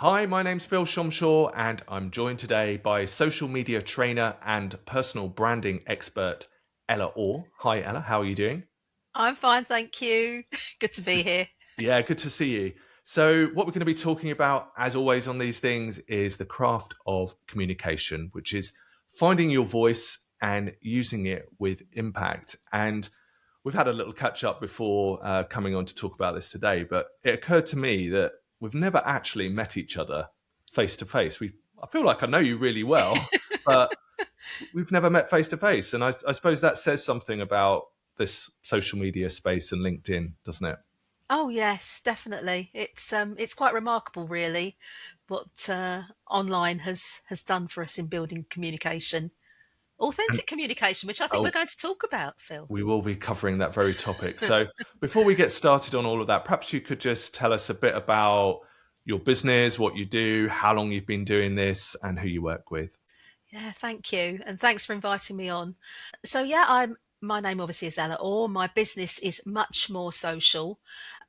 Hi, my name's Phil Shomshaw, and I'm joined today by social media trainer and personal branding expert Ella Orr. Hi, Ella. How are you doing? I'm fine, thank you. Good to be here. Yeah, good to see you. So, what we're going to be talking about, as always, on these things is the craft of communication, which is finding your voice and using it with impact. And we've had a little catch up before coming on to talk about this today, but it occurred to me that we've never actually met each other face to face. I feel like I know you really well, but we've never met face to face. And I suppose that says something about this social media space and LinkedIn, doesn't it? Oh yes, definitely. It's quite remarkable, really, what online has done for us in building communication, And authentic communication, which I think we're oh, going to talk about, Phil. we will be covering that very topic. So before we get started on all of that, perhaps you could just tell us a bit about your business, what you do, how long you've been doing this, and who you work with. Yeah, thank you, and thanks for inviting me on. So yeah, my name obviously is Ella Orr. My business is much more social,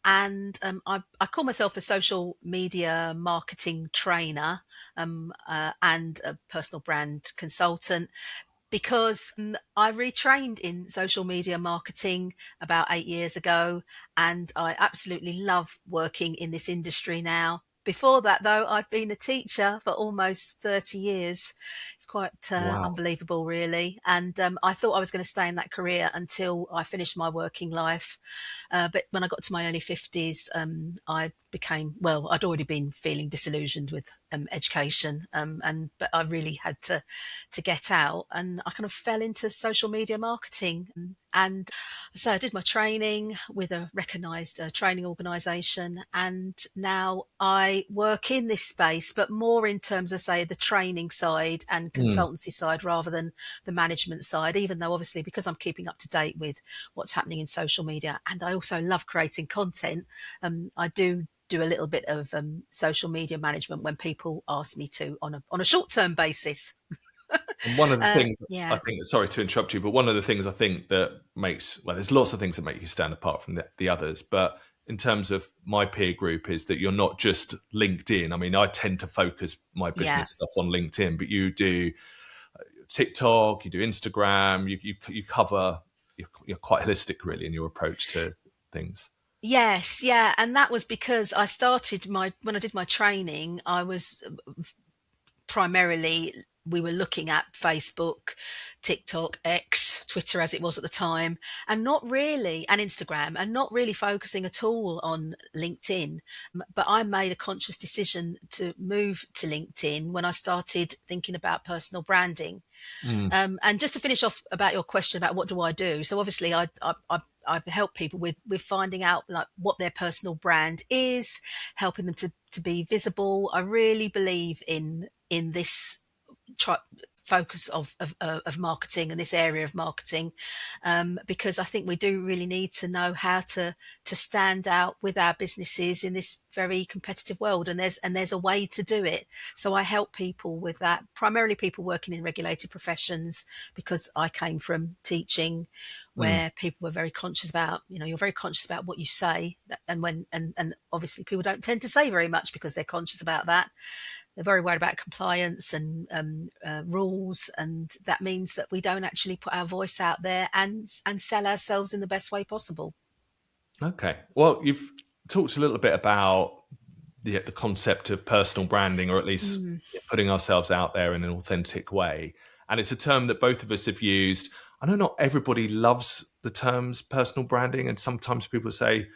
and I call myself a social media marketing trainer and a personal brand consultant because I retrained in social media marketing about 8 years ago, and I absolutely love working in this industry now. Before that, though, I've been a teacher for almost 30 years. It's quite Wow. unbelievable, really. And I thought I was going to stay in that career until I finished my working life. But when I got to my early 50s, I became, well, I'd already been feeling disillusioned with education, but I really had to get out, and I kind of fell into social media marketing. And so I did my training with a recognized training organization, and now I work in this space, but more in terms of, say, the training side and Mm. consultancy side rather than the management side, even though obviously because I'm keeping up to date with what's happening in social media, and I also love creating content. I do a little bit of social media management when people ask me to on a short term basis. And one of the things I Yeah, think, sorry to interrupt you, but one of the things I think that makes, well, there's lots of things that make you stand apart from the others, but in terms of my peer group, is that you're not just LinkedIn. I mean, I tend to focus my yeah. business stuff on LinkedIn, but you do TikTok, you do Instagram, you cover, you're quite holistic really in your approach to things. Yes, yeah, and that was because I started my when I did my training, I was primarily we were looking at Facebook, TikTok, X, Twitter as it was at the time, and not really, and Instagram, and not really focusing at all on LinkedIn. But I made a conscious decision to move to LinkedIn when I started thinking about personal branding. Mm, And just to finish off about your question about what do I do, so obviously I help people with finding out like what their personal brand is, helping them to be visible. I really believe in this try, focus of marketing and this area of marketing, because I think we do really need to know how to stand out with our businesses in this very competitive world, and there's a way to do it. So I help people with that, primarily people working in regulated professions, because I came from teaching mm. where people were very conscious about, you're very conscious about what you say, and when and obviously people don't tend to say very much because they're conscious about that. They're very worried about compliance and rules, and that means that we don't actually put our voice out there and sell ourselves in the best way possible. Okay. Well, you've talked a little bit about the concept of personal branding, or at least Mm, putting ourselves out there in an authentic way. And it's a term that both of us have used. I know not everybody loves the terms personal branding, and sometimes people say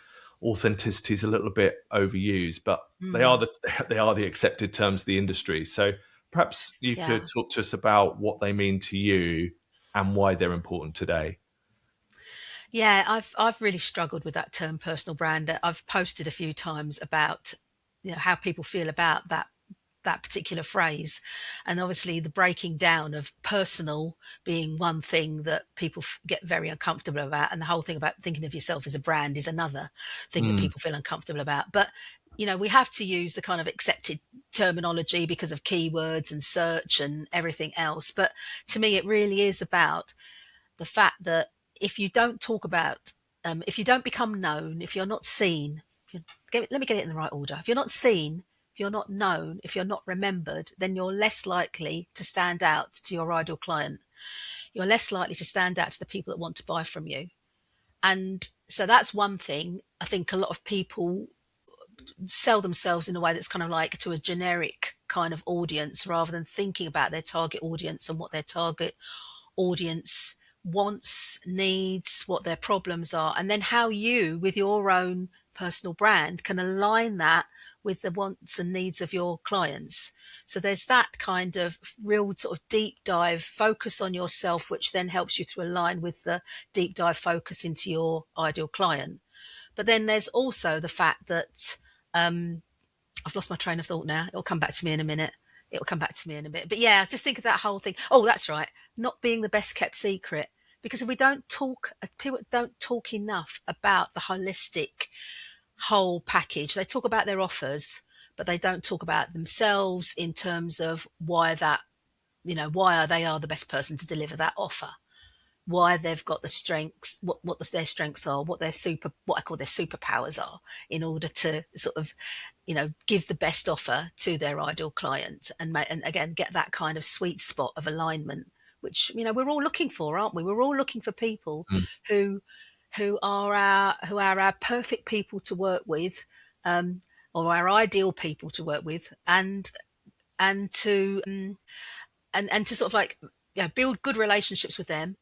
authenticity is a little bit overused, but they are mm, the they are the accepted terms of the industry. So perhaps you could yeah. talk to us about what they mean to you and why they're important today. Yeah, I've really struggled with that term personal brand. I've posted a few times about how people feel about that particular phrase, and obviously the breaking down of personal being one thing that people get very uncomfortable about, and the whole thing about thinking of yourself as a brand is another thing that Mm, people feel uncomfortable about. But we have to use the kind of accepted terminology because of keywords and search and everything else. But to me, it really is about the fact that if you don't talk about, if you don't become known, if you're not seen, let me get it in the right order. If you're not seen, if if you're not known, if you're not remembered, then you're less likely to stand out to your ideal client. You're less likely to stand out to the people that want to buy from you. And so that's one thing. I think a lot of people sell themselves in a way that's kind of like to a generic kind of audience rather than thinking about their target audience and what their target audience wants, needs, what their problems are, and then how you, with your own personal brand, can align that with the wants and needs of your clients. So there's that kind of real sort of deep dive focus on yourself, which then helps you to align with the deep dive focus into your ideal client. But then there's also the fact that I've lost my train of thought now. It'll come back to me in a minute. It'll come back to me in a bit. But yeah, just think of that whole thing. Oh, that's right. Not being the best kept secret. Because if we don't talk, people don't talk enough about the holistic whole package. They talk about their offers, but they don't talk about themselves in terms of why that, why they are the best person to deliver that offer, why they've got the strengths, what their strengths are, what I call their superpowers are, in order to sort of, give the best offer to their ideal client, and again get that kind of sweet spot of alignment, which we're all looking for, aren't we? We're all looking for people Mm. who who are our perfect people to work with, or our ideal people to work with, and to and to sort of like, build good relationships with them,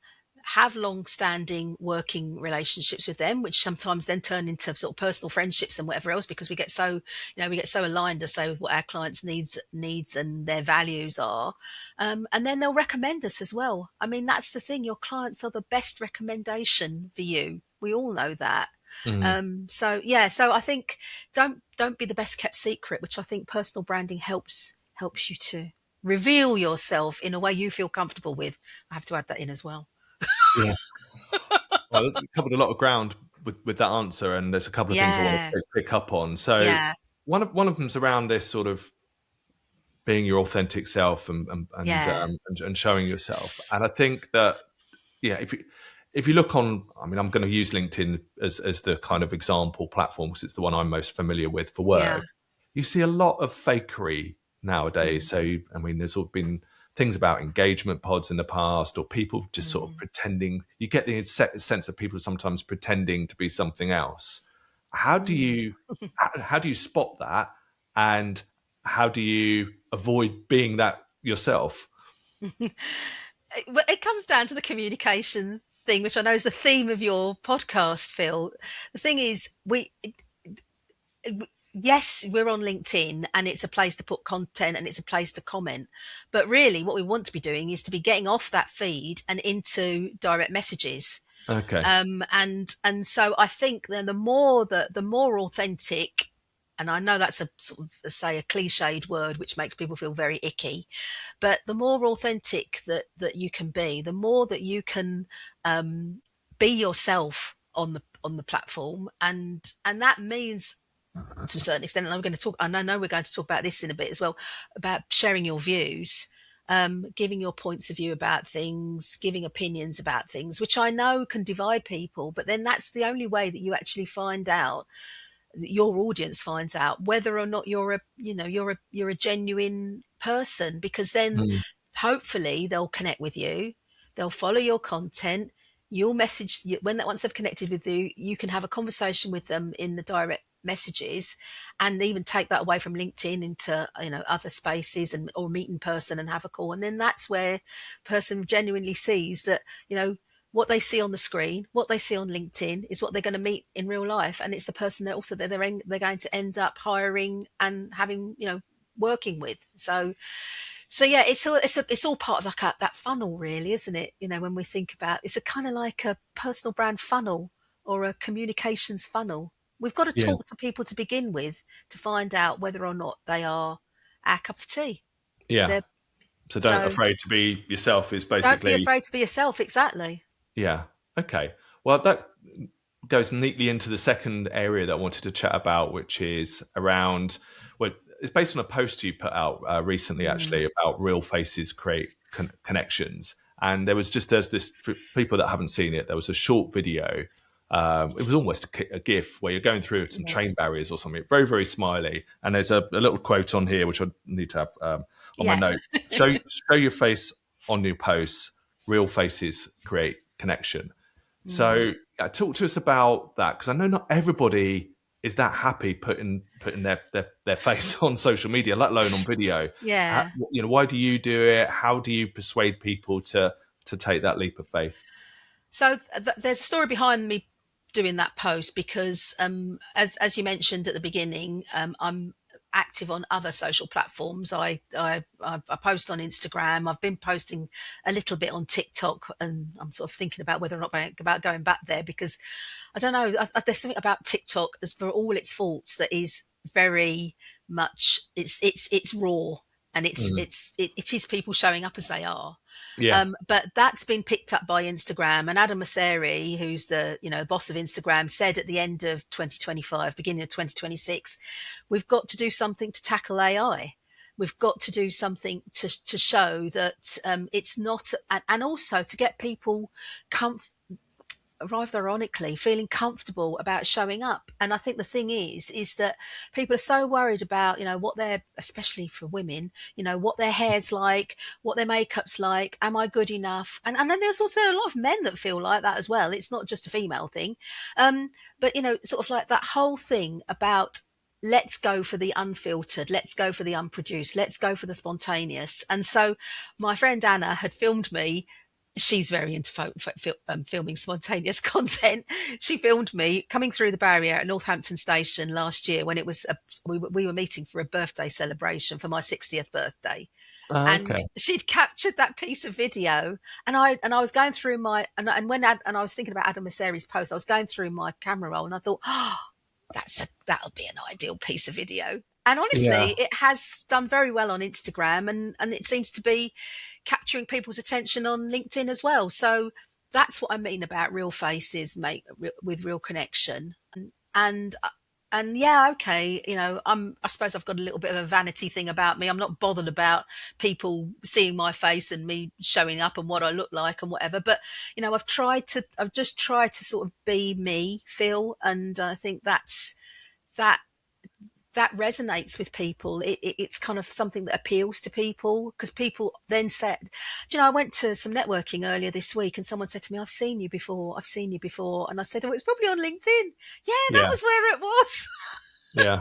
have long-standing working relationships with them, which sometimes then turn into sort of personal friendships and whatever else, because we get so aligned, to say, with what our clients' needs and their values are, and then they'll recommend us as well. I mean, that's the thing. Your clients are the best recommendation for you. We all know that. Mm. So yeah, so I think don't be the best kept secret, which I think personal branding helps you to reveal yourself in a way you feel comfortable with. I have to add that in as well. Yeah. Well, you covered a lot of ground with that answer, and there's a couple of things I want Yeah, to pick up on. So yeah, one of them's around this sort of being your authentic self yeah. and showing yourself. And I think that, yeah, if you look on, I mean, I'm going to use LinkedIn as the kind of example platform because it's the one I'm most familiar with for Yeah. work. You see a lot of fakery nowadays. Mm, So I mean, there's all been things about engagement pods in the past, or people just sort of mm, pretending. You get the sense of people sometimes pretending to be something else. How do mm. you how do you spot that, and how do you avoid being that yourself? Well, it comes down to the communication thing, which I know is the theme of your podcast, Phil. The thing is, yes, we're on LinkedIn and it's a place to put content and it's a place to comment. But really, what we want to be doing is to be getting off that feed and into direct messages. Okay. And so I think then the more authentic, and I know that's a sort of, say, a cliched word which makes people feel very icky, but the more authentic that you can be, the more that you can be yourself on the platform, and that means, to a certain extent, and I'm going to talk, and I know we're going to talk about this in a bit as well, about sharing your views, giving your points of view about things, giving opinions about things, which I know can divide people, but then that's the only way that you actually find out, your audience finds out, whether or not you're a genuine person, because then Mm. hopefully they'll connect with you, they'll follow your content, you'll message when that once they've connected with you, you can have a conversation with them in the direct messages, and even take that away from LinkedIn into other spaces, and or meet in person and have a call, and then that's where person genuinely sees that what they see on the screen, what they see on LinkedIn, is what they're going to meet in real life, and it's the person they're going to end up hiring and having working with. So yeah, it's all part of like that funnel, really, isn't it? When we think about, it's a kind of like a personal brand funnel or a communications funnel. We've got to Yeah. talk to people to begin with to find out whether or not they are our cup of tea. Yeah. They're, So don't so afraid to be yourself is don't be basically, afraid to be yourself. Exactly. yeah. Okay. Well, that goes neatly into the second area that I wanted to chat about, which is around, well, it's based on a post you put out recently, Mm, actually, about real faces create connections. And there was just, there's this, for people that haven't seen it, there was a short video It was almost a GIF where you're going through some Yeah. train barriers or something. Very, very smiley. And there's a little quote on here which I need to have on my Yeah. notes. Show your face on your posts. Real faces create connection. Mm. So talk to us about that, because I know not everybody is that happy putting their face on social media, let alone on video. Yeah. Why do you do it? How do you persuade people to take that leap of faith? So there's a story behind me doing that post because, as you mentioned at the beginning, I'm active on other social platforms. I post on Instagram. I've been posting a little bit on TikTok, and I'm sort of thinking about whether or not about going back there because I don't know. There's something about TikTok, as for all its faults, that is very much it's raw, and Mm. it is people showing up as they are. Yeah. But that's been picked up by Instagram, and Adam Mosseri, who's the boss of Instagram, said at the end of 2025, beginning of 2026, we've got to do something to tackle AI. We've got to do something to show that it's not, and also to get people comfortable, rather ironically, feeling comfortable about showing up. And I think the thing is that people are so worried about, what they're, especially for women, what their hair's like, what their makeup's like, am I good enough? And then there's also a lot of men that feel like that as well. It's not just a female thing. But, sort of like that whole thing about let's go for the unfiltered, let's go for the unproduced, let's go for the spontaneous. And so my friend Anna had filmed me. She's very into filming spontaneous content. She filmed me coming through the barrier at Northampton Station last year when it was we were meeting for a birthday celebration for my 60th birthday, Okay. and she'd captured that piece of video. And I was going through my and I was thinking about Adam Mosseri's post. I was going through my camera roll and I thought, oh, that'll be an ideal piece of video. And Yeah. honestly, it has done very well on Instagram, and it seems to be capturing people's attention on LinkedIn as well. So that's what I mean about real faces, mate, with real connection. And and yeah, okay, I suppose I've got a little bit of a vanity thing about me. I'm not bothered about people seeing my face and me showing up and what I look like and whatever. But I've just tried to sort of be me, Phil, and I think that that resonates with people. It's kind of something that appeals to people because people then said, I went to some networking earlier this week and someone said to me, I've seen you before. I've seen you before. And I said, oh, it's probably on LinkedIn. Yeah, that Yeah. was where it was. Yeah.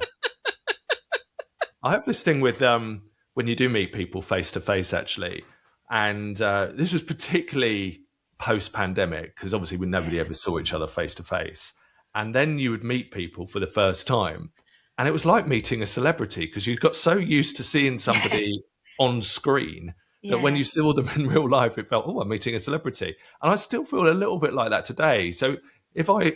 I have this thing with when you do meet people face to face, actually, and this was particularly post pandemic because obviously we nobody Yeah. ever saw each other face to face, and then you would meet people for the first time, and it was like meeting a celebrity because you got so used to seeing Yeah. somebody on screen that when Yeah. you saw them in real life, it felt, oh, I'm meeting a celebrity, and I still feel a little bit like that today. So if I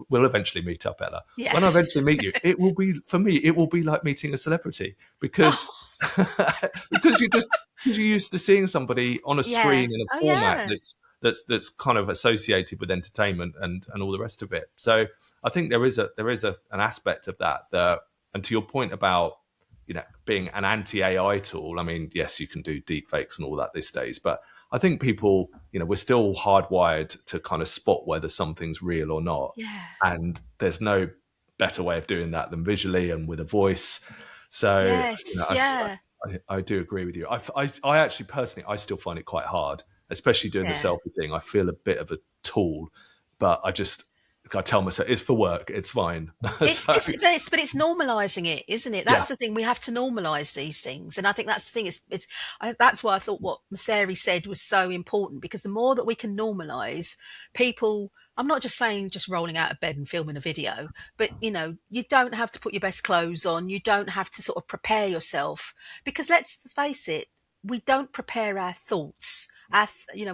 will eventually meet up, Ella, Yeah. when I eventually meet you, it will be for me. It will be like meeting a celebrity because Oh, because because you're used to seeing somebody on a yeah. screen in a Oh, format yeah. that's kind of associated with entertainment and all the rest of it. So I think there is an aspect of that, and to your point about being an anti AI tool. I mean, yes, you can do deep fakes and all that these days, but I think people, we're still hardwired to kind of spot whether something's real or not. Yeah. And there's no better way of doing that than visually and with a voice. So, Yes. Yeah. I do agree with you. I actually personally, I still find it quite hard, especially doing the Yeah. selfie thing. I feel a bit of a tool, but I tell myself it's for work. It's fine. It's, So it's but it's but it's normalizing it, isn't it? yeah, That's the thing. We have to normalize these things, and I think that's the thing. That's why I thought what Maseri said was so important because the more that we can normalize people. I'm not just saying just rolling out of bed and filming a video, but you don't have to put your best clothes on. You don't have to sort of prepare yourself because let's face it, we don't prepare our thoughts. We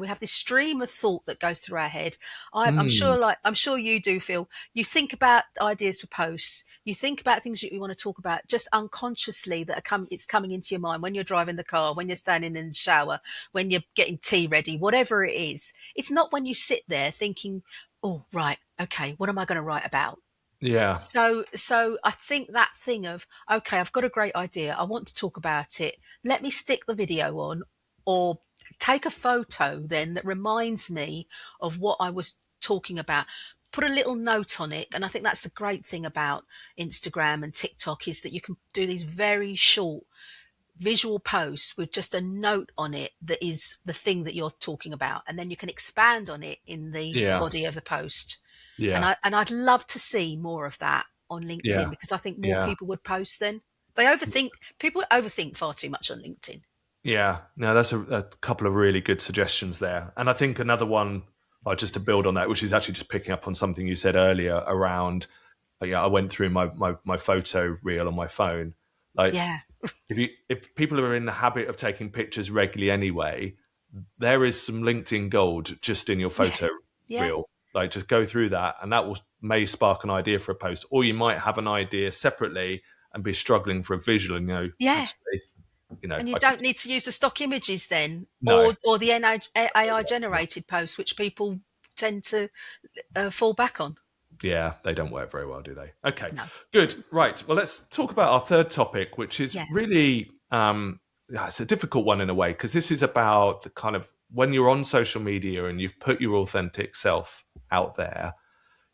have this stream of thought that goes through our head. I'm mm, sure, I'm sure you do feel. You think about ideas for posts. You think about things that you want to talk about, just unconsciously it's coming into your mind when you're driving the car, when you're standing in the shower, when you're getting tea ready, whatever it is. It's not when you sit there thinking, "Oh, right, okay, what am I going to write about?" yeah, So I think that thing of, okay, I've got a great idea. I want to talk about it. Let me stick the video on or take a photo then that reminds me of what I was talking about. put a little note on it. And I think that's the great thing about Instagram and TikTok, is that you can do these very short visual posts with just a note on it that is the thing that you're talking about, and then you can expand on it in the Yeah. body of the post. And Yeah. I'd love to see more of that on LinkedIn, Yeah. because I think more Yeah. people would post then. People overthink far too much on LinkedIn. Yeah, no, that's a couple of really good suggestions there. And I think another one, just to build on that, which is actually just picking up on something you said earlier around, I went through my photo reel on my phone. Like, Yeah. if people are in the habit of taking pictures regularly anyway, there is some LinkedIn gold just in your Yeah. photo Yeah. reel. Like, just go through that, and that may spark an idea for a post, or you might have an idea separately and be struggling for a visual, and Yeah. actually, And you I could. don't need to use the stock images then, No. or the AI generated posts, which people tend to fall back on. Yeah, they don't work very well, do they? Okay, No. good. Right. Well, let's talk about our third topic, which is Yeah. really it's a difficult one in a way, because this is about the kind of when you're on social media and you've put your authentic self out there,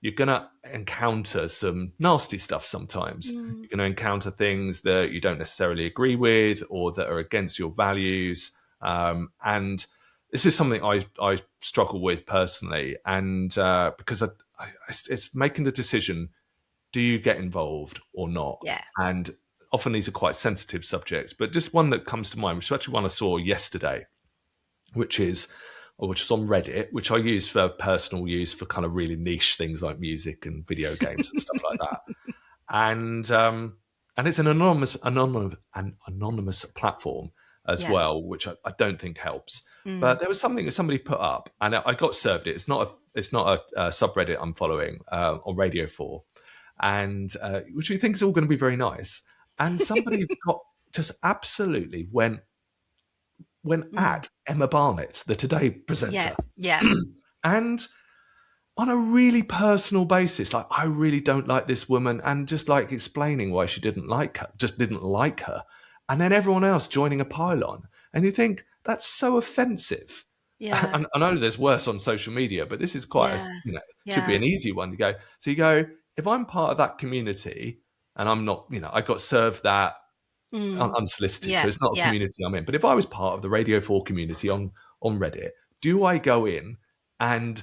you're going to encounter some nasty stuff sometimes. Mm. You're going to encounter things that you don't necessarily agree with or that are against your values. And this is something I struggle with personally. And because it's making the decision, do you get involved or not? Yeah. And often these are quite sensitive subjects, but just one that comes to mind, which is actually one I saw yesterday, which is which is on Reddit, which I use for personal use for kind of really niche things like music and video games and stuff like that. And it's an anonymous platform as Yeah. well, which I don't think helps. Mm. But there was something that somebody put up, and I got served it. It's not a subreddit I'm following on Radio 4, and which we think is all going to be very nice. And somebody got just absolutely went Mm. at Emma Barnett, the Today Yeah. presenter, Yeah. and on a really personal basis, like, I really don't like this woman, and just like explaining why she didn't like her, and then everyone else joining a pile-on, and you think that's so offensive. Yeah. And I know there's worse on social media, but this is quite a, Yeah. should be Yeah. an easy one to go. So you go, if I'm part of that community, and I'm not, I got served that Mm. unsolicited, so Yeah. it's not a Yeah. community I'm in. But if I was part of the Radio 4 community on Reddit, do I go in and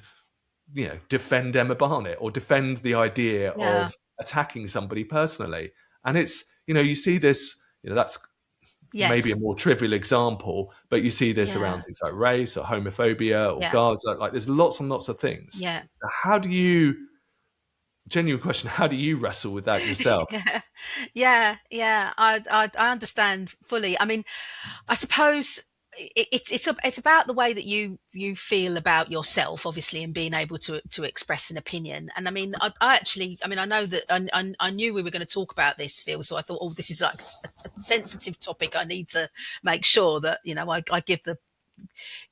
defend Emma Barnett or defend the idea Yeah. of attacking somebody personally? And it's you see this, that's maybe a Yes. more trivial example, but you see this around Yeah. things like race or homophobia or Yeah. Gaza. Like, there's lots and lots of things. Yeah. How do you, genuine question, how do you wrestle with that yourself? Yeah. Yeah. Yeah. I understand fully. I mean, I suppose it's about the way that you feel about yourself, obviously, and being able to express an opinion. And I mean, I know that I knew we were going to talk about this, Phil. So I thought, oh, this is like a sensitive topic. I need to make sure that I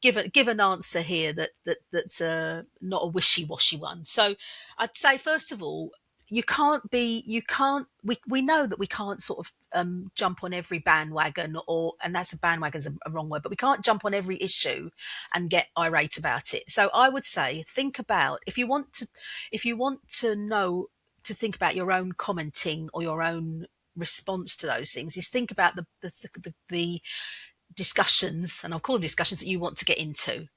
give an answer here that's not a wishy-washy one. So I'd say, first of all, we know that we can't sort of jump on every bandwagon, and that's a bandwagon's a wrong word, but we can't jump on every issue and get irate about it. So I would say, think about, if you want to know, to think about your own commenting or your own response to those things, is think about the discussions, and I'll call them discussions, that you want to get into,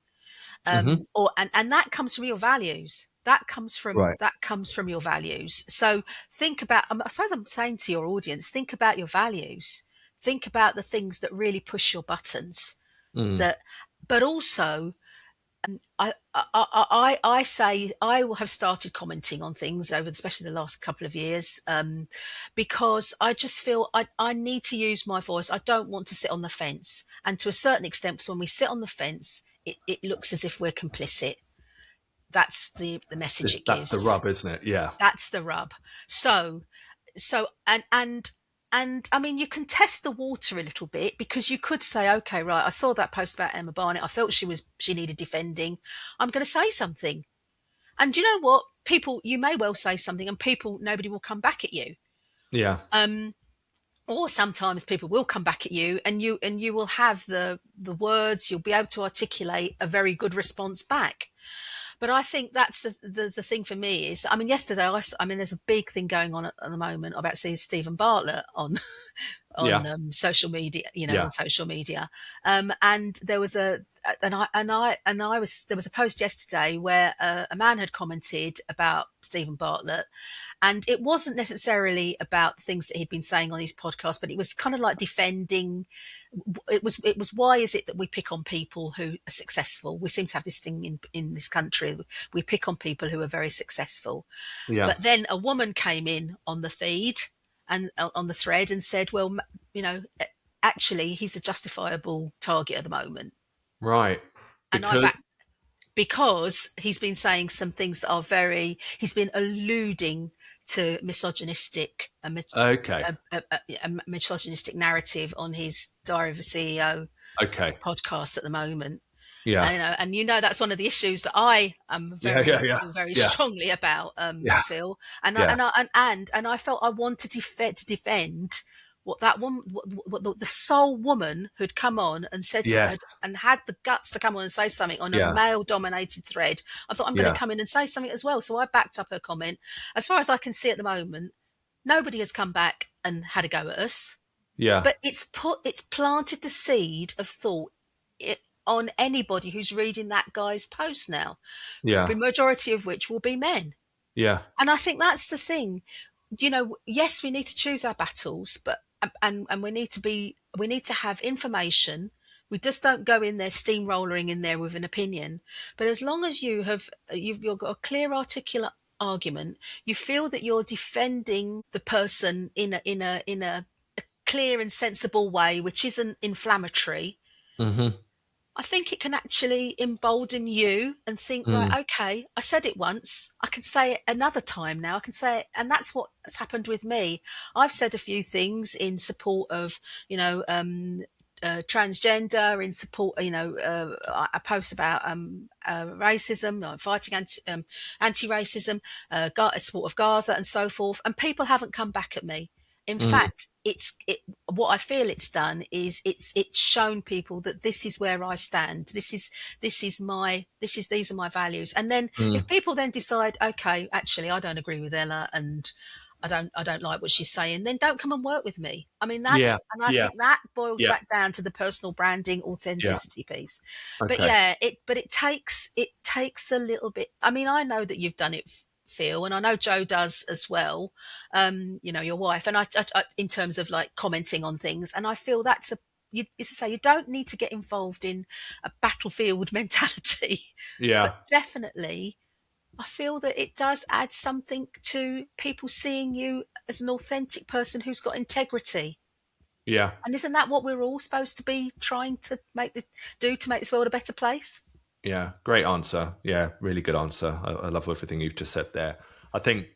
Hmm. or and that comes from your values. Right. That comes from your values. So think about. I suppose I'm saying to your audience, think about your values. Think about the things that really push your buttons. Mm. That, but also, I say I have started commenting on things over, especially the last couple of years, because I just feel I need to use my voice. I don't want to sit on the fence, and to a certain extent, because when we sit on the fence, it looks as if we're complicit. That's the message it That's the gives. rub, isn't it? Yeah. That's the rub. So and I mean, you can test the water a little bit, because you could say, okay, right, I saw that post about Emma Barnett. I felt she needed defending. I'm going to say something. And you know what? You may well say something, and nobody will come back at you. Yeah. Or sometimes people will come back at you, and you will have the words. You'll be able to articulate a very good response back. But I think that's the thing for me is, I mean, yesterday, I mean, there's a big thing going on at the moment about seeing Stephen Bartlett on Yeah. social media, Yeah. on social media. And there was there was a post yesterday where a man had commented about Stephen Bartlett, and it wasn't necessarily about the things that he'd been saying on his podcast, but it was kind of like defending. It was why is it that we pick on people who are successful? We seem to have this thing in this country. We pick on people who are very successful. Yeah. But then a woman came in on the feed and on the thread and said, well, you know, actually, he's a justifiable target at the moment. Right. And I back Because because he's been saying some things that are he's been alluding to misogynistic, okay. a misogynistic narrative on his Diary of a CEO Okay. podcast at the moment. Yeah. And that's one of the issues that I am Yeah. Yeah. very Yeah. feel very Yeah. strongly about, Yeah. Phil. And I Yeah. and I felt I wanted to defend what that woman, what the sole woman who'd come on and Yes. and had the guts to come on and say something on a Yeah. male-dominated thread. I thought I'm going to Yeah. come in and say something as well. So I backed up her comment. As far as I can see at the moment, nobody has come back and had a go at us, Yeah. but it's planted the seed of thought on anybody who's reading that guy's post now, Yeah. the majority of which will be men. Yeah. And I think that's the thing. Yes, we need to choose our battles, but and we need to have information. We just don't go in there steamrolling in there with an opinion. But as long as you've got a clear, articulate argument, you feel that you're defending the person in a clear and sensible way, which isn't inflammatory. Mm-hmm. I think it can actually embolden you and think, right, Mm. okay, I said it once, I can say it another time now, I can say it. And that's what's happened with me. I've said a few things in support of, transgender, in support, I post about racism, fighting anti-racism, support of Gaza and so forth. And people haven't come back at me. In Mm. fact, what I feel it's done is it's shown people that this is where I stand. These are my values. And then if Mm. people then decide, okay, actually I don't agree with Ella and I don't like what she's saying, then don't come and work with me. I mean, Yeah. I Yeah. think that boils Yeah. back down to the personal branding Yeah. authenticity piece. But Okay. yeah, it takes a little bit. I mean, I know that you've done it, Phil, and I know Joe does as well. Your wife, and I in terms of like commenting on things, and I feel that's it's to say you don't need to get involved in a battlefield mentality, but Yeah. definitely I feel that it does add something to people seeing you as an authentic person who's got integrity. Yeah. And isn't that what we're all supposed to be trying to do to make this world a better place? Yeah. Great answer. Yeah. Really good answer. I love everything you've just said there. I think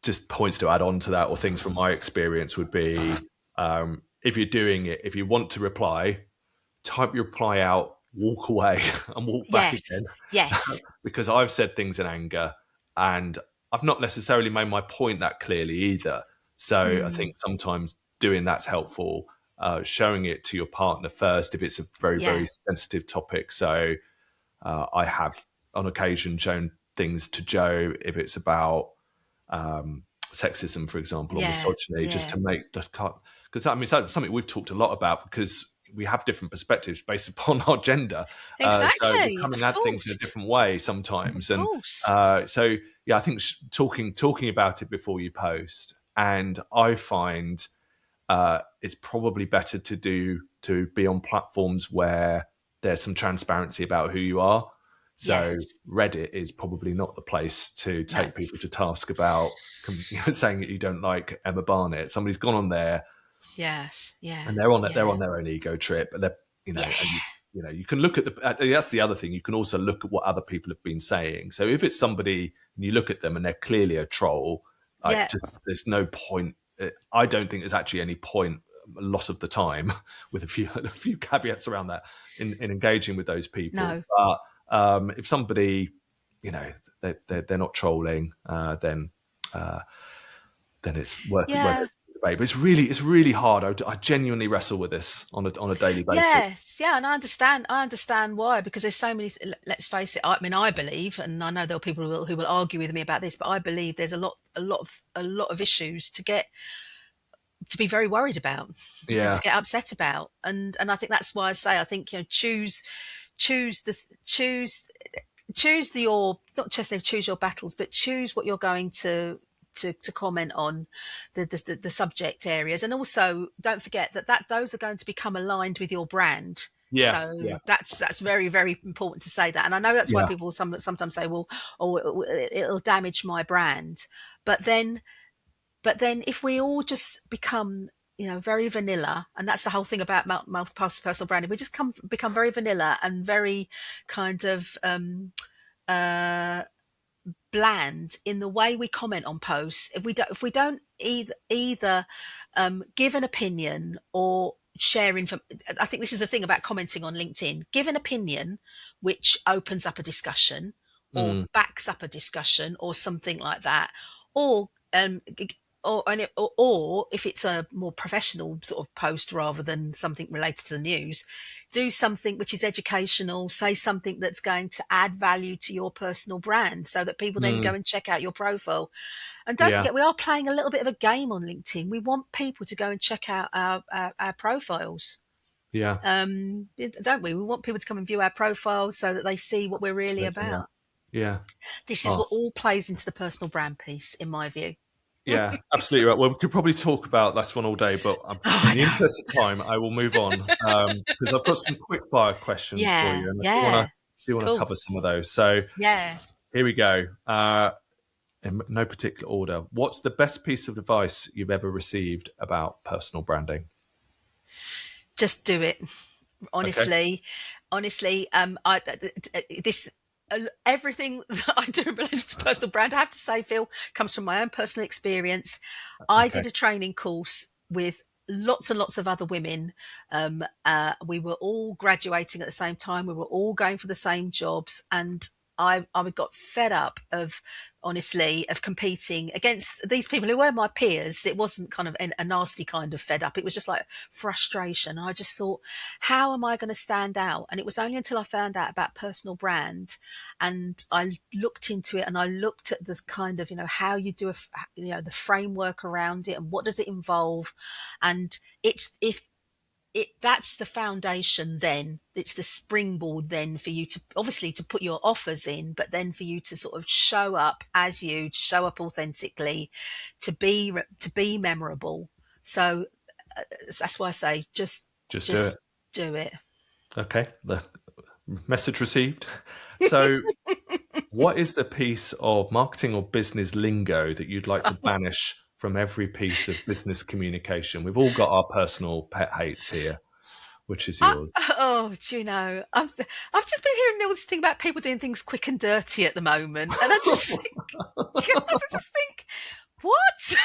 just points to add on to that, or things from my experience would be, if you're doing it, if you want to reply, type your reply out, walk away, and walk back Yes, again. yes, Because I've said things in anger, and I've not necessarily made my point that clearly either. So I mm, think sometimes doing that's helpful. Showing it to your partner first if it's a very, yeah, very sensitive topic. So I have on occasion shown things to Joe if it's about sexism, for example, or yeah, misogyny, just yeah. to make the cut. Because I mean, that's something we've talked a lot about, because we have different perspectives based upon our gender. So we're Exactly, coming of at things in a course, different way of sometimes. And course. so, yeah, I think talking about it before you post. And I find it's probably better to be on platforms where there's some transparency about who you are. So Yes, Reddit is probably not the place to no, take people to task about saying that you don't like Emma Barnett. Somebody's gone on there yes, yeah, and they're yeah, on their own ego trip, and they're yeah, and you can look at that's the other thing. You can also look at what other people have been saying. So if it's somebody and you look at them and they're clearly a troll, like, yeah, just there's no point. I don't think there's actually any point a lot of the time, with a few caveats around that, in engaging with those people. no, But if somebody, you know, they're not trolling, then it's worth yeah. it debate, but it's really hard. I genuinely wrestle with this on a daily basis. Yes, yeah, and I understand why, because there's so many. Let's face it. I mean, I believe, and I know there are people who will argue with me about this, but I believe there's a lot of issues to be very worried about and Yeah, to get upset about, and I think that's why I say I think, choose the choose your, not just choose your battles, but choose what you're going to comment on, the subject areas, and also don't forget that those are going to become aligned with your brand. yeah, yeah, So that's very, very important to say that. And I know that's why yeah. people sometimes say, well, oh, it'll damage my brand. But then if we all just become, very vanilla, and that's the whole thing about personal branding, we just become very vanilla and very kind of uh bland in the way we comment on posts. If we don't either give an opinion or share info. I think this is the thing about commenting on LinkedIn: give an opinion which opens up a discussion or Mm, backs up a discussion or something like that, or or if it's a more professional sort of post rather than something related to the news, do something which is educational, say something that's going to add value to your personal brand so that people then mm, go and check out your profile. And don't yeah, forget, we are playing a little bit of a game on LinkedIn. We want people to go and check out our profiles. yeah. Don't we? We want people to come and view our profiles so that they see what we're really Absolutely, yeah, about. yeah. This is Oh, what all plays into the personal brand piece, in my view. yeah, absolutely right. Well, we could probably talk about this one all day, but Oh, in I the know. interest of time, I will move on because I've got some quick fire questions for Yeah, you, and I yeah. do want to Cool. cover some of those. So Yeah. here we go. In no particular order. What's the best piece of advice you've ever received about personal branding? Just do it. Okay. Honestly, I this everything that I do in relation to personal brand, I have to say, Phil, comes from my own personal experience. I Okay. did a training course with lots and lots of other women. We were all graduating at the same time. We were all going for the same jobs, and I got fed up of, honestly, of competing against these people who were my peers. It wasn't kind of a nasty kind of fed up. It was just like frustration. I just thought, how am I going to stand out? And it was only until I found out about personal brand and I looked into it and I looked at the kind of, how you do the framework around it and what does it involve. And it's, if that's the foundation, then it's the springboard then for you to obviously to put your offers in, but then for you to sort of show up as you, to show up authentically, to be memorable. So that's why I say Just do it. just do it. Okay. The message received. So, what is the piece of marketing or business lingo that you'd like to banish from every piece of business communication? We've all got our personal pet hates here. Which is yours? Do you know? I've just been hearing all this thing about people doing things quick and dirty at the moment, and I just think, God, I just think, what?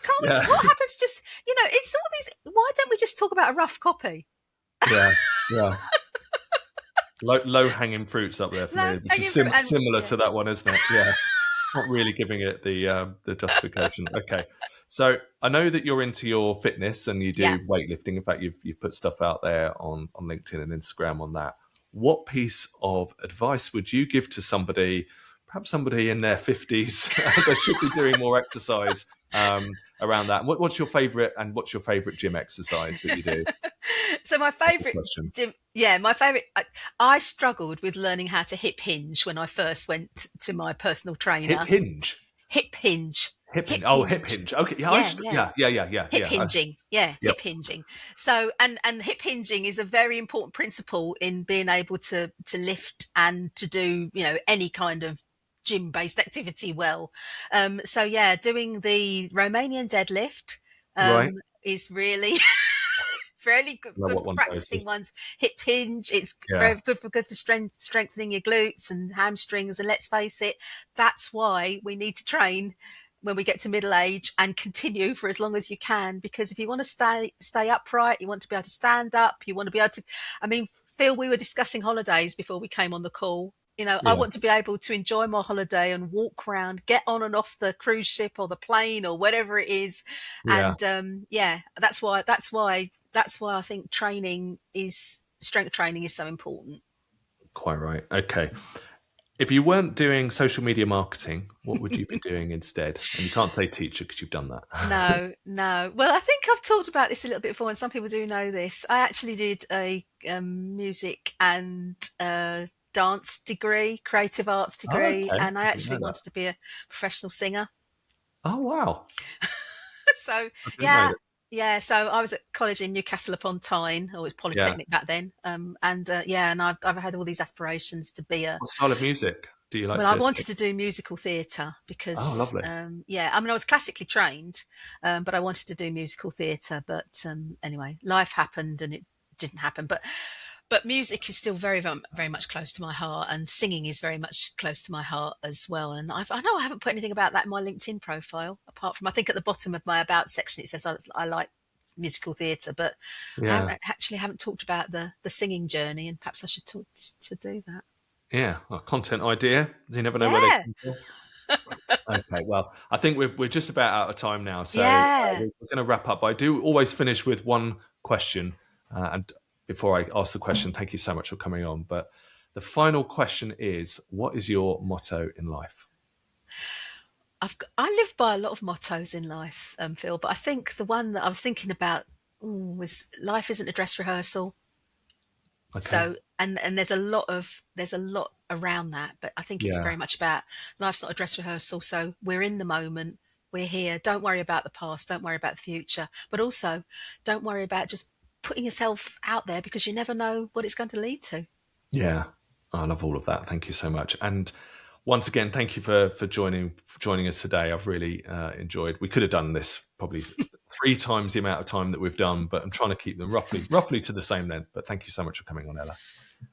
Can't we? Yeah, What happens? Just, it's all these. Why don't we just talk about a rough copy? yeah, yeah. Low hanging fruits up there for No, me, which is hanging fruit, and similar yeah, to that one, isn't it? Yeah, not really giving it the justification. Okay, so I know that you're into your fitness and you yeah. do weightlifting. In fact, you've put stuff out there on LinkedIn and Instagram on that. What piece of advice would you give to somebody, perhaps somebody in their 50s, that should be doing more exercise around that? What's your favorite and what's your favorite gym exercise that you do? So my That's the favourite question. gym, yeah, my favourite. I struggled with learning how to hip hinge when I first went to my personal Hip trainer. hinge. Hip hinge, Hip hinge. hip Oh, hip hinge. hinge. Okay. Yeah. Yeah, yeah. Hip Yeah. hinging, yeah, Yep. hip hinging. So, and hip hinging is a very important principle in being able to lift and to do, any kind of gym based activity well. So yeah, doing the Romanian deadlift Right. is really fairly I good, know good what for one of those practicing is. one's hip hinge. It's Yeah. very good for strengthening your glutes and hamstrings. And let's face it, that's why we need to train when we get to middle age and continue for as long as you can. Because if you want to stay upright, you want to be able to stand up, you want to be able to. I mean, Phil, we were discussing holidays before we came on the call. You know, I Yeah. want to be able to enjoy my holiday and walk around, get on and off the cruise ship or the plane or whatever it is. Yeah. And yeah, that's why I think strength training is so important. Quite right. Okay. If you weren't doing social media marketing, what would you be doing instead? And you can't say teacher because you've done that. No, no. Well, I think I've talked about this a little bit before, and some people do know this. I actually did a music and dance degree, creative arts Oh, degree, okay. and I I didn't actually know that. wanted to be a professional singer. Oh, wow. So I didn't know yeah, that. yeah. So I was at college in Newcastle upon Tyne, or it was Yeah. Polytechnic back then. And yeah, and I've had all these aspirations to be a. What style of music do you like Well, I to sing? wanted to do musical theatre Oh, because, lovely. yeah, I mean, I was classically trained, but I wanted to do musical theatre. But anyway, life happened and it didn't happen. But music is still very much close to my heart, and singing is very much close to my heart as well. And I know I haven't put anything about that in my LinkedIn profile, apart from I think at the bottom of my about section it says I like musical theatre, but Yeah. I haven't talked about the singing journey, and perhaps I should talk to do that. Yeah. A content idea. You never know where they Yeah, come from. Okay, well, I think we're just about out of time now, so yeah. we're going to wrap up. I do always finish with one question, and before I ask the question, thank you so much for coming on. But the final question is, what is your motto in life? I live by a lot of mottos in life, Phil, but I think the one that I was thinking about was life isn't a dress rehearsal. Okay. So, and there's a lot around that, but I think it's Yeah. very much about life's not a dress rehearsal. So we're in the moment, we're here. Don't worry about the past, don't worry about the future, but also don't worry about just putting yourself out there because you never know what it's going to lead to. Yeah, I love all of that. Thank you so much. And once again, thank you for joining us today. I've really enjoyed. We could have done this probably three times the amount of time that we've done, but I'm trying to keep them roughly to the same length. But thank you so much for coming on, Ella.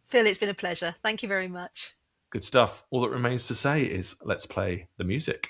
Phil, it's been a pleasure. Thank you very much. Good stuff. All that remains to say is let's play the music.